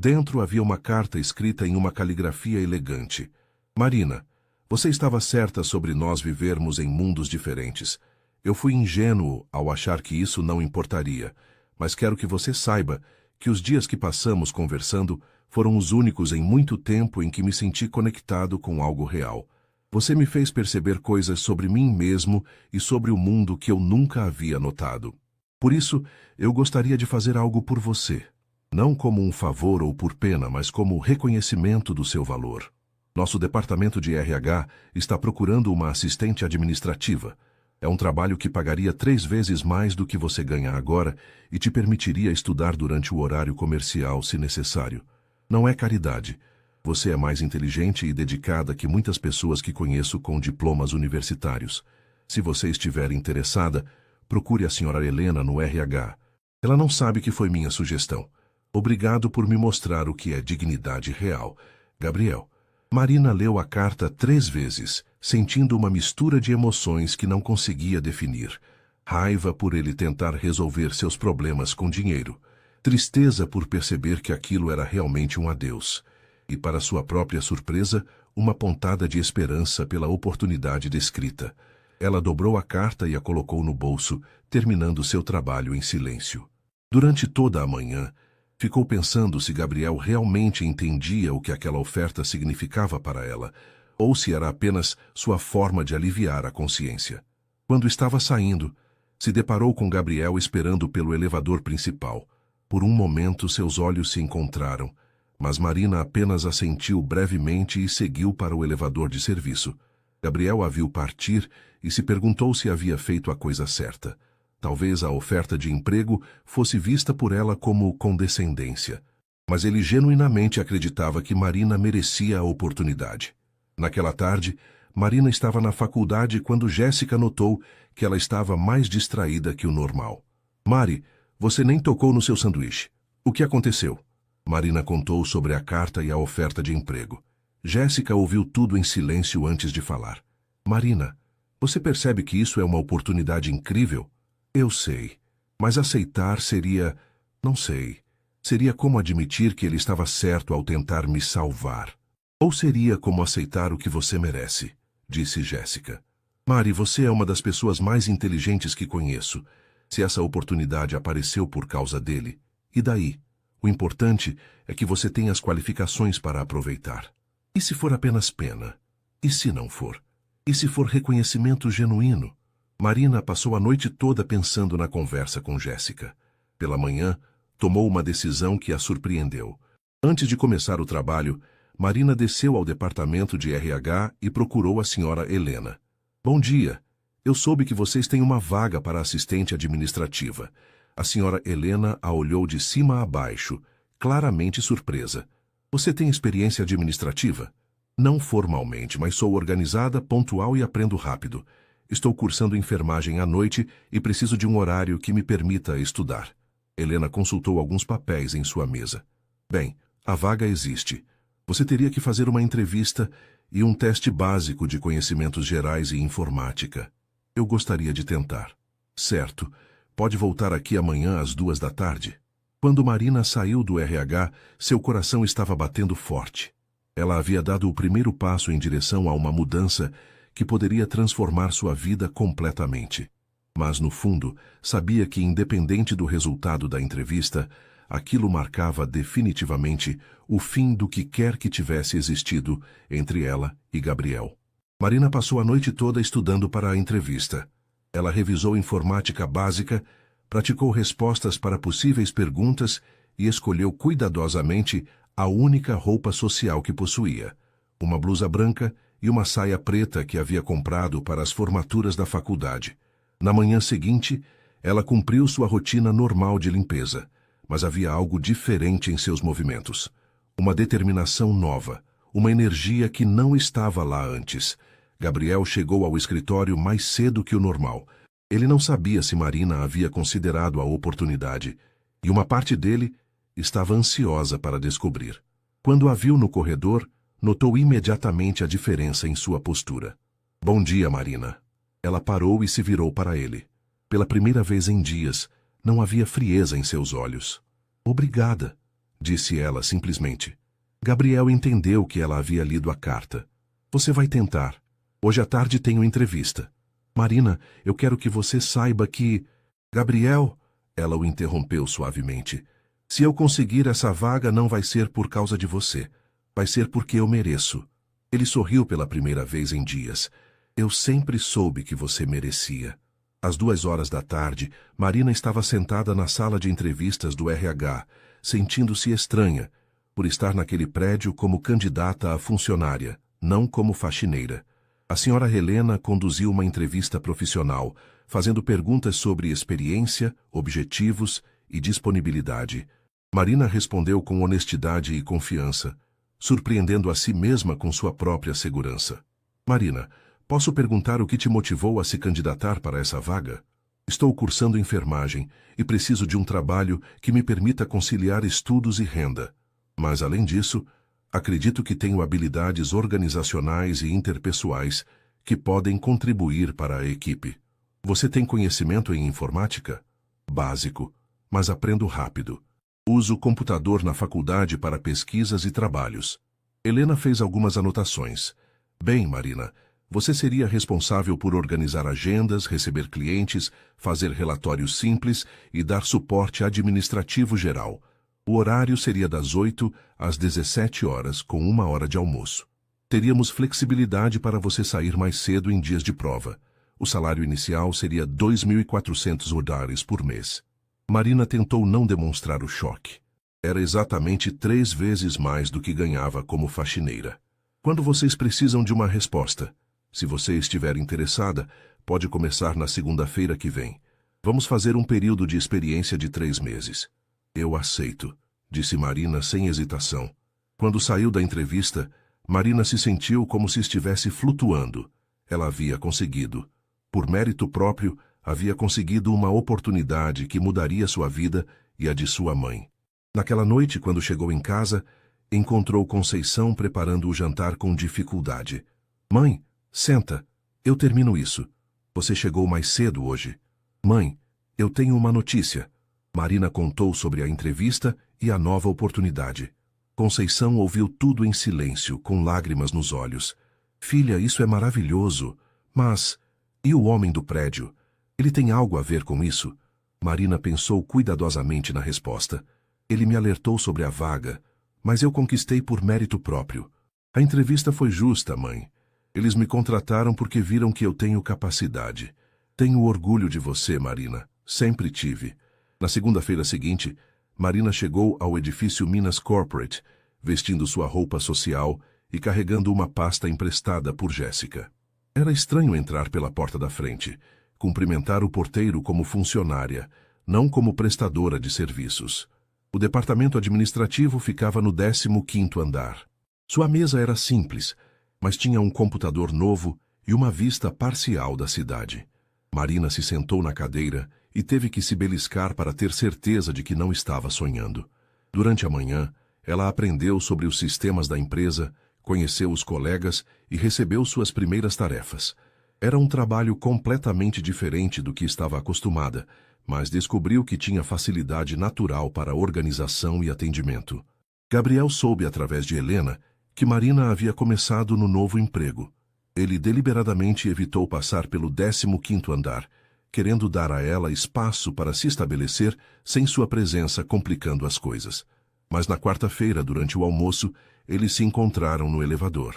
Dentro havia uma carta escrita em uma caligrafia elegante. Marina, você estava certa sobre nós vivermos em mundos diferentes. Eu fui ingênuo ao achar que isso não importaria, mas quero que você saiba que os dias que passamos conversando foram os únicos em muito tempo em que me senti conectado com algo real. Você me fez perceber coisas sobre mim mesmo e sobre o mundo que eu nunca havia notado. Por isso, eu gostaria de fazer algo por você. Não como um favor ou por pena, mas como reconhecimento do seu valor. Nosso departamento de RH está procurando uma assistente administrativa. É um trabalho que pagaria 3 vezes mais do que você ganha agora e te permitiria estudar durante o horário comercial, se necessário. Não é caridade. Você é mais inteligente e dedicada que muitas pessoas que conheço com diplomas universitários. Se você estiver interessada, procure a senhora Helena no RH. Ela não sabe que foi minha sugestão. Obrigado por me mostrar o que é dignidade real. Gabriel. Marina leu a carta 3 vezes, sentindo uma mistura de emoções que não conseguia definir. Raiva por ele tentar resolver seus problemas com dinheiro. Tristeza por perceber que aquilo era realmente um adeus. E, para sua própria surpresa, uma pontada de esperança pela oportunidade descrita. Ela dobrou a carta e a colocou no bolso, terminando seu trabalho em silêncio. Durante toda a manhã, ficou pensando se Gabriel realmente entendia o que aquela oferta significava para ela, ou se era apenas sua forma de aliviar a consciência. Quando estava saindo, se deparou com Gabriel esperando pelo elevador principal. Por um momento seus olhos se encontraram, mas Marina apenas assentiu brevemente e seguiu para o elevador de serviço. Gabriel a viu partir e se perguntou se havia feito a coisa certa. Talvez a oferta de emprego fosse vista por ela como condescendência, mas ele genuinamente acreditava que Marina merecia a oportunidade. Naquela tarde, Marina estava na faculdade quando Jéssica notou que ela estava mais distraída que o normal. Mari, você nem tocou no seu sanduíche. O que aconteceu? Marina contou sobre a carta e a oferta de emprego. Jéssica ouviu tudo em silêncio antes de falar. Marina, você percebe que isso é uma oportunidade incrível? Eu sei, mas aceitar seria... não sei. Seria como admitir que ele estava certo ao tentar me salvar. Ou seria como aceitar o que você merece, disse Jéssica. Mari, você é uma das pessoas mais inteligentes que conheço. Se essa oportunidade apareceu por causa dele, e daí? O importante é que você tenha as qualificações para aproveitar. E se for apenas pena? E se não for? E se for reconhecimento genuíno? Marina passou a noite toda pensando na conversa com Jéssica. Pela manhã, tomou uma decisão que a surpreendeu. Antes de começar o trabalho, Marina desceu ao departamento de RH e procurou a senhora Helena. Bom dia. Eu soube que vocês têm uma vaga para assistente administrativa. A senhora Helena a olhou de cima a baixo, claramente surpresa. Você tem experiência administrativa? Não formalmente, mas sou organizada, pontual e aprendo rápido. Estou cursando enfermagem à noite e preciso de um horário que me permita estudar. Helena consultou alguns papéis em sua mesa. Bem, a vaga existe. Você teria que fazer uma entrevista e um teste básico de conhecimentos gerais e informática. Eu gostaria de tentar. Certo. Pode voltar aqui amanhã às 14h. Quando Marina saiu do RH, seu coração estava batendo forte. Ela havia dado o primeiro passo em direção a uma mudança que poderia transformar sua vida completamente. Mas, no fundo, sabia que, independente do resultado da entrevista, aquilo marcava definitivamente o fim do que quer que tivesse existido entre ela e Gabriel. Marina passou a noite toda estudando para a entrevista. Ela revisou informática básica, praticou respostas para possíveis perguntas e escolheu cuidadosamente a única roupa social que possuía, uma blusa branca e uma saia preta que havia comprado para as formaturas da faculdade. Na manhã seguinte, ela cumpriu sua rotina normal de limpeza, mas havia algo diferente em seus movimentos. Uma determinação nova, uma energia que não estava lá antes. Gabriel chegou ao escritório mais cedo que o normal. Ele não sabia se Marina havia considerado a oportunidade, e uma parte dele estava ansiosa para descobrir. Quando a viu no corredor, notou imediatamente a diferença em sua postura. Bom dia, Marina. Ela parou e se virou para ele. Pela primeira vez em dias, não havia frieza em seus olhos. Obrigada, disse ela simplesmente. Gabriel entendeu que ela havia lido a carta. Você vai tentar. Hoje à tarde tenho entrevista. Marina, eu quero que você saiba que... Gabriel, ela o interrompeu suavemente. Se eu conseguir essa vaga, não vai ser por causa de você. Vai ser porque eu mereço. Ele sorriu pela primeira vez em dias. Eu sempre soube que você merecia. Às 2 horas da tarde, Marina estava sentada na sala de entrevistas do RH, sentindo-se estranha, por estar naquele prédio como candidata a funcionária, não como faxineira. A senhora Helena conduziu uma entrevista profissional, fazendo perguntas sobre experiência, objetivos e disponibilidade. Marina respondeu com honestidade e confiança, surpreendendo a si mesma com sua própria segurança. Marina, posso perguntar o que te motivou a se candidatar para essa vaga? Estou cursando enfermagem e preciso de um trabalho que me permita conciliar estudos e renda. Mas, além disso, acredito que tenho habilidades organizacionais e interpessoais que podem contribuir para a equipe. Você tem conhecimento em informática? Básico, mas aprendo rápido. Uso computador na faculdade para pesquisas e trabalhos. Helena fez algumas anotações. Bem, Marina, você seria responsável por organizar agendas, receber clientes, fazer relatórios simples e dar suporte administrativo geral. O horário seria das 8 às 17 horas, com 1 hora de almoço. Teríamos flexibilidade para você sair mais cedo em dias de prova. O salário inicial seria $2.400 por mês. Marina tentou não demonstrar o choque. Era exatamente 3 vezes mais do que ganhava como faxineira. Quando vocês precisam de uma resposta? Se você estiver interessada, pode começar na segunda-feira que vem. Vamos fazer um período de experiência de 3 meses. Eu aceito, disse Marina sem hesitação. Quando saiu da entrevista, Marina se sentiu como se estivesse flutuando. Ela havia conseguido. Por mérito próprio, havia conseguido uma oportunidade que mudaria sua vida e a de sua mãe. Naquela noite, quando chegou em casa, encontrou Conceição preparando o jantar com dificuldade. Mãe, senta, eu termino isso. Você chegou mais cedo hoje. Mãe, eu tenho uma notícia. Marina contou sobre a entrevista e a nova oportunidade. Conceição ouviu tudo em silêncio, com lágrimas nos olhos. Filha, isso é maravilhoso, mas... E o homem do prédio? Ele tem algo a ver com isso? Marina pensou cuidadosamente na resposta. Ele me alertou sobre a vaga, mas eu conquistei por mérito próprio. A entrevista foi justa, mãe. Eles me contrataram porque viram que eu tenho capacidade. Tenho orgulho de você, Marina. Sempre tive. Na segunda-feira seguinte, Marina chegou ao edifício Minas Corporate, vestindo sua roupa social e carregando uma pasta emprestada por Jéssica. Era estranho entrar pela porta da frente, cumprimentar o porteiro como funcionária, não como prestadora de serviços. O departamento administrativo ficava no 15º andar. Sua mesa era simples, mas tinha um computador novo e uma vista parcial da cidade. Marina se sentou na cadeira e teve que se beliscar para ter certeza de que não estava sonhando. Durante a manhã, ela aprendeu sobre os sistemas da empresa, conheceu os colegas e recebeu suas primeiras tarefas. Era um trabalho completamente diferente do que estava acostumada, mas descobriu que tinha facilidade natural para organização e atendimento. Gabriel soube através de Helena que Marina havia começado no novo emprego. Ele deliberadamente evitou passar pelo 15º andar, querendo dar a ela espaço para se estabelecer sem sua presença complicando as coisas. Mas na quarta-feira, durante o almoço, eles se encontraram no elevador.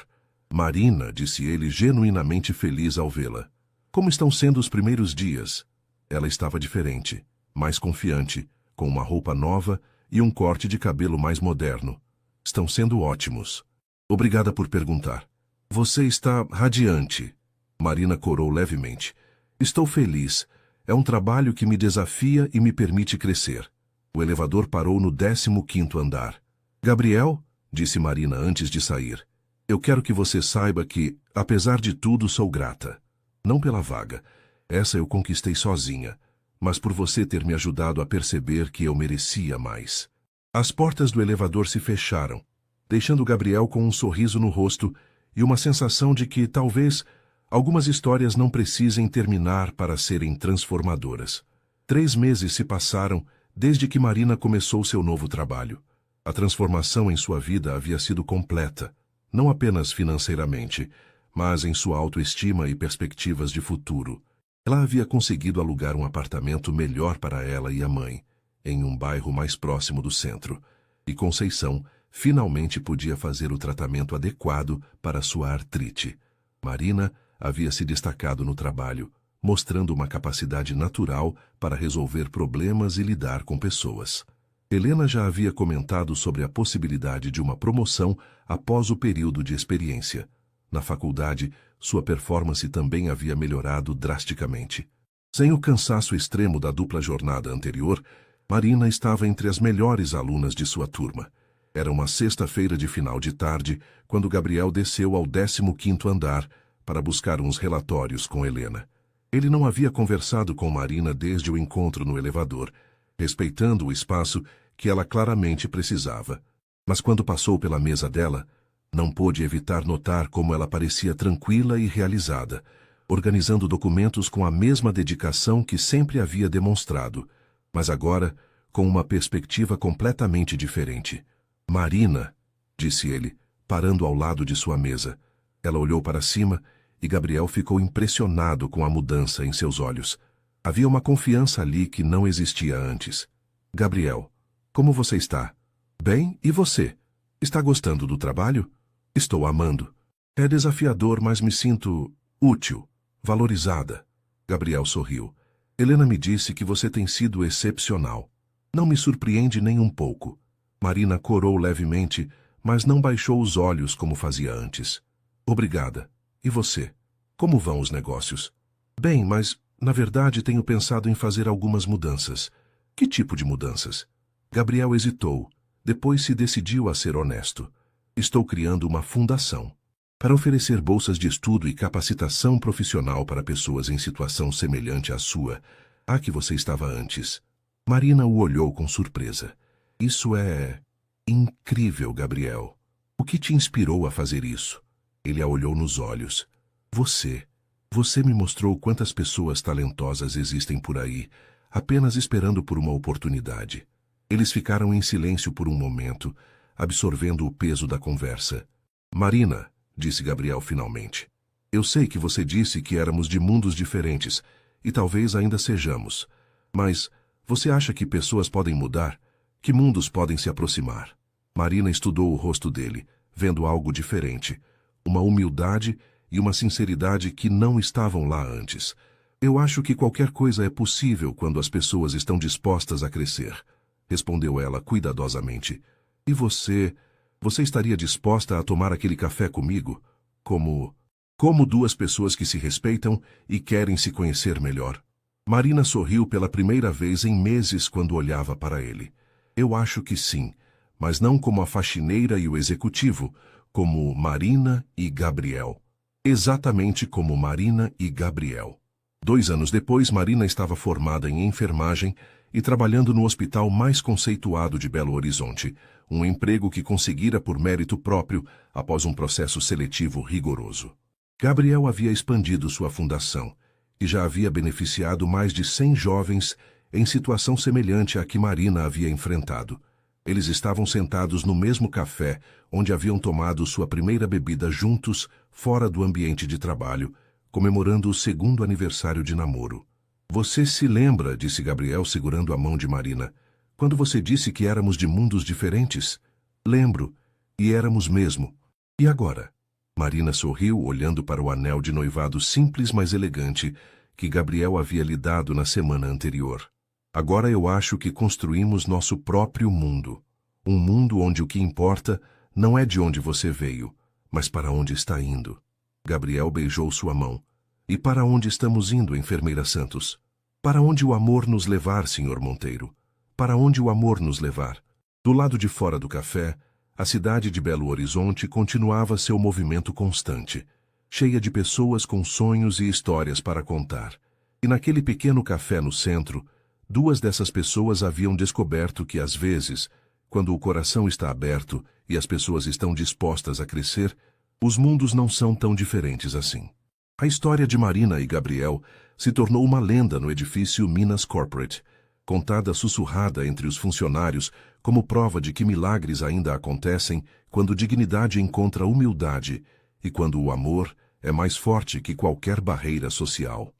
Marina, disse ele genuinamente feliz ao vê-la. Como estão sendo os primeiros dias? Ela estava diferente, mais confiante, com uma roupa nova, e um corte de cabelo mais moderno. Estão sendo ótimos. Obrigada por perguntar. Você está radiante. Marina corou levemente. Estou feliz. É um trabalho que me desafia e me permite crescer. O elevador parou no 15º andar. Gabriel, disse Marina antes de sair, eu quero que você saiba que, apesar de tudo, sou grata. Não pela vaga. Essa eu conquistei sozinha, mas por você ter me ajudado a perceber que eu merecia mais. As portas do elevador se fecharam, deixando Gabriel com um sorriso no rosto e uma sensação de que, talvez, algumas histórias não precisem terminar para serem transformadoras. 3 meses se passaram desde que Marina começou seu novo trabalho. A transformação em sua vida havia sido completa, não apenas financeiramente, mas em sua autoestima e perspectivas de futuro. Ela havia conseguido alugar um apartamento melhor para ela e a mãe, em um bairro mais próximo do centro, e Conceição finalmente podia fazer o tratamento adequado para sua artrite. Marina havia se destacado no trabalho, mostrando uma capacidade natural para resolver problemas e lidar com pessoas. Helena já havia comentado sobre a possibilidade de uma promoção após o período de experiência. Na faculdade, sua performance também havia melhorado drasticamente. Sem o cansaço extremo da dupla jornada anterior, Marina estava entre as melhores alunas de sua turma. Era uma sexta-feira de final de tarde, quando Gabriel desceu ao 15º andar para buscar uns relatórios com Helena. Ele não havia conversado com Marina desde o encontro no elevador, respeitando o espaço que ela claramente precisava. Mas quando passou pela mesa dela, não pôde evitar notar como ela parecia tranquila e realizada, organizando documentos com a mesma dedicação que sempre havia demonstrado, mas agora com uma perspectiva completamente diferente. Marina, disse ele, parando ao lado de sua mesa. Ela olhou para cima e Gabriel ficou impressionado com a mudança em seus olhos. Havia uma confiança ali que não existia antes. Gabriel, como você está? Bem, e você? Está gostando do trabalho? Estou amando. É desafiador, mas me sinto útil, valorizada. Gabriel sorriu. Helena me disse que você tem sido excepcional. Não me surpreende nem um pouco. Marina corou levemente, mas não baixou os olhos como fazia antes. Obrigada. E você? Como vão os negócios? Bem, mas, na verdade, tenho pensado em fazer algumas mudanças. Que tipo de mudanças? Gabriel hesitou. Depois se decidiu a ser honesto. Estou criando uma fundação para oferecer bolsas de estudo e capacitação profissional para pessoas em situação semelhante à sua, a que você estava antes. Marina o olhou com surpresa. Isso é incrível, Gabriel. O que te inspirou a fazer isso? Ele a olhou nos olhos. Você me mostrou quantas pessoas talentosas existem por aí, apenas esperando por uma oportunidade. Eles ficaram em silêncio por um momento, absorvendo o peso da conversa. Marina, disse Gabriel finalmente, eu sei que você disse que éramos de mundos diferentes, e talvez ainda sejamos. Mas você acha que pessoas podem mudar? Que mundos podem se aproximar? Marina estudou o rosto dele, vendo algo diferente, uma humildade e uma sinceridade que não estavam lá antes. Eu acho que qualquer coisa é possível quando as pessoas estão dispostas a crescer, respondeu ela cuidadosamente. E você estaria disposta a tomar aquele café comigo? Como duas pessoas que se respeitam e querem se conhecer melhor. Marina sorriu pela primeira vez em meses quando olhava para ele. Eu acho que sim, mas não como a faxineira e o executivo, como Marina e Gabriel. Exatamente como Marina e Gabriel. 2 anos depois, Marina estava formada em enfermagem e trabalhando no hospital mais conceituado de Belo Horizonte, um emprego que conseguira por mérito próprio após um processo seletivo rigoroso. Gabriel havia expandido sua fundação e já havia beneficiado mais de 100 jovens em situação semelhante à que Marina havia enfrentado. Eles estavam sentados no mesmo café onde haviam tomado sua primeira bebida juntos, fora do ambiente de trabalho, comemorando o 2º aniversário de namoro. Você se lembra, disse Gabriel segurando a mão de Marina, quando você disse que éramos de mundos diferentes? Lembro, e éramos mesmo. E agora? Marina sorriu, olhando para o anel de noivado simples, mas elegante, que Gabriel havia lhe dado na semana anterior. Agora eu acho que construímos nosso próprio mundo. Um mundo onde o que importa não é de onde você veio, mas para onde está indo. Gabriel beijou sua mão. E para onde estamos indo, enfermeira Santos? Para onde o amor nos levar, senhor Monteiro? Para onde o amor nos levar? Do lado de fora do café, a cidade de Belo Horizonte continuava seu movimento constante, cheia de pessoas com sonhos e histórias para contar. E naquele pequeno café no centro, duas dessas pessoas haviam descoberto que, às vezes, quando o coração está aberto e as pessoas estão dispostas a crescer, os mundos não são tão diferentes assim. A história de Marina e Gabriel se tornou uma lenda no edifício Minas Corporate, contada sussurrada entre os funcionários como prova de que milagres ainda acontecem quando dignidade encontra humildade e quando o amor é mais forte que qualquer barreira social.